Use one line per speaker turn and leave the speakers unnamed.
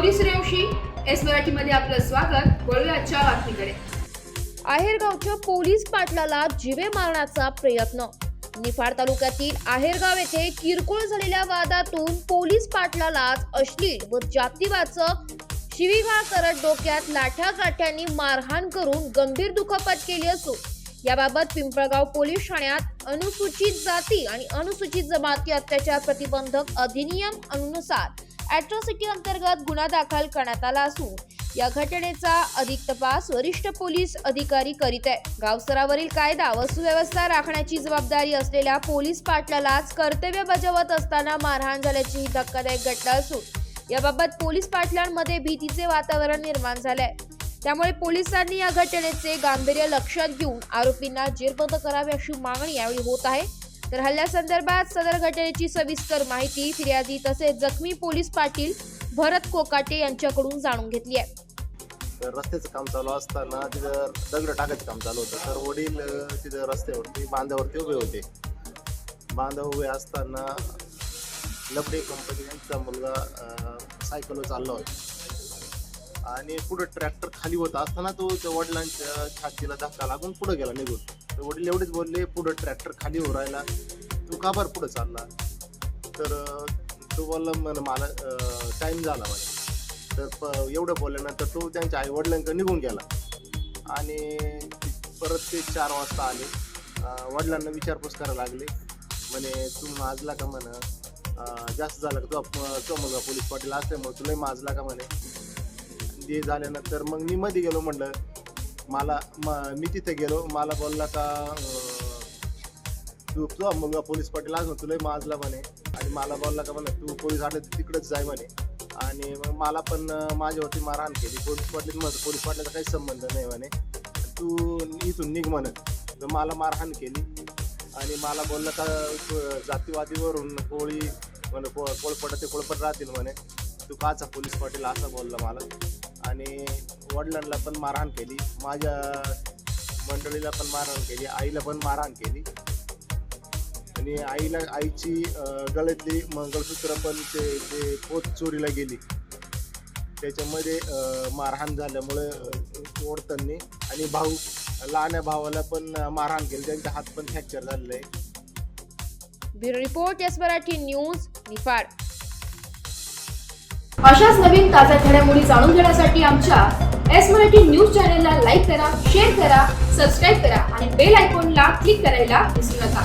Police रेवशी S मराठीमध्ये आपलं स्वागत। वळूया आजच्या बातमीकडे।
आहेरगावच्या पोलीस पाटलाला जीवे मारण्याचा प्रयत्न। निफाड तालुक्यातील आहेरगाव येथे किरकोळ झालेल्या वादातून पोलीस पाटलालाच अश्लील व जातीवाचक शिवीगाळ करत डोक्यात लाठ्याकाठ्यांनी मारहाण करून गंभीर दुखापत केली असून याबाबत पिंपळगाव पोलीस ठाण्यात अनुसूचित जाती आणि अनुसूचित जमाती अत्याचार प्रतिबंधक अधिनियम अनुसार अॅट्रॉसिटी अंतर्गत गुन्हा दाखल करण्यात आला असून या घटनेचा अधिक तपास वरिष्ठ पोलीस अधिकारी करीत आहे। गावस्तरावरील कायदा व सुव्यवस्था राखण्याची जबाबदारी असलेल्या पोलीस पाटलालाच कर्तव्य बजावत असताना मारहाण झाल्याची ही धक्कादायक घटना असून याबाबत पोलीस पाटलांमध्ये भीतीचे वातावरण निर्माण झाले। त्यामुळे पोलिसांनी या घटनेचे गांभीर्य लक्षात घेऊन आरोपींना जेरबंद करावे अशी मागणी यावेळी होत आहे। तर हल्ल्यासंदर्भात सदर घटनेची सविस्तर माहिती फिर्यादी तसेच जखमी पोलीस पाटील भरत कोकाटे यांच्याकडून जाणून घेतली आहे।
रस्त्याचं काम चालू असताना तिथं दगड टाकायचं काम चालू होतं। तर वडील तिथं रस्त्यावरती बांधावरती उभे होते। बांधावर उभे असताना लबडे कंपनी यांचा मुलगा सायकलवर चालला होता आणि पुढे ट्रॅक्टर खाली होता असताना तो त्या वडिलांच्या छातीला धक्का लागून पुढे गेला निघून। तर वडील एवढेच बोलले, पुढे ट्रॅक्टर खाली होऊ राहिला, तू का बरं पुढे चालला? तर तो बोलला मला टाईम झाला मला। तर एवढं बोलल्यानंतर तो त्यांच्या आई वडिलांकडे निघून गेला आणि परत ते 4 वाजता आले। वडिलांना विचारपूस करायला लागले, म्हणे तू माजला का? म्हणे जास्त झालं का? तो मुलगा पोलीस पाटील असल्यामुळे तुलाही माजला का? म्हणे ते झाल्यानंतर मग मी मध्ये गेलो, म्हणलं मी तिथे गेलो, मला बोलला का तुझा मुलगा पोलीस पाटील असं तुलाही माजला म्हणे आणि मला बोलला का म्हणे तू पोलीस आले तिकडेच जाय म्हणे आणि मग मला पण माझ्यावरती मारहाण केली। पोलीस पाटलाचा काही संबंध नाही म्हणे, तू इथून निघ म्हणत। तर मला मारहाण केली आणि मला बोलला का जातीवादीवरून कोळी म्हणे कोळपट ते कोळपट राहतील म्हणे, तू काचा पोलीस पाटील असं बोलला मला। आणि वडिलांना पण मारहाण केली, माझ्या मंडळीला पण मारहाण केली, आईला पण मारहाण केली आणि आईची गळ्यातली मंगळसूत्र पण ते पोत चोरीला गेली। त्याच्यामध्ये मारहाण झाल्यामुळे ओढताना आणि लहान्या भावाला पण मारहाण केली, त्यांचे हात पण फ्रॅक्चर झालेले आहे।
Bureau report S Marathi news Niphad.
अशाच नवीन ताज्या घडामोडी जाणून घेण्यासाठी आमच्या एस मराठी न्यूज चॅनलला लाईक करा, शेअर करा, सबस्क्राईब करा आणि बेल आयकॉनला क्लिक करायला विसरू नका।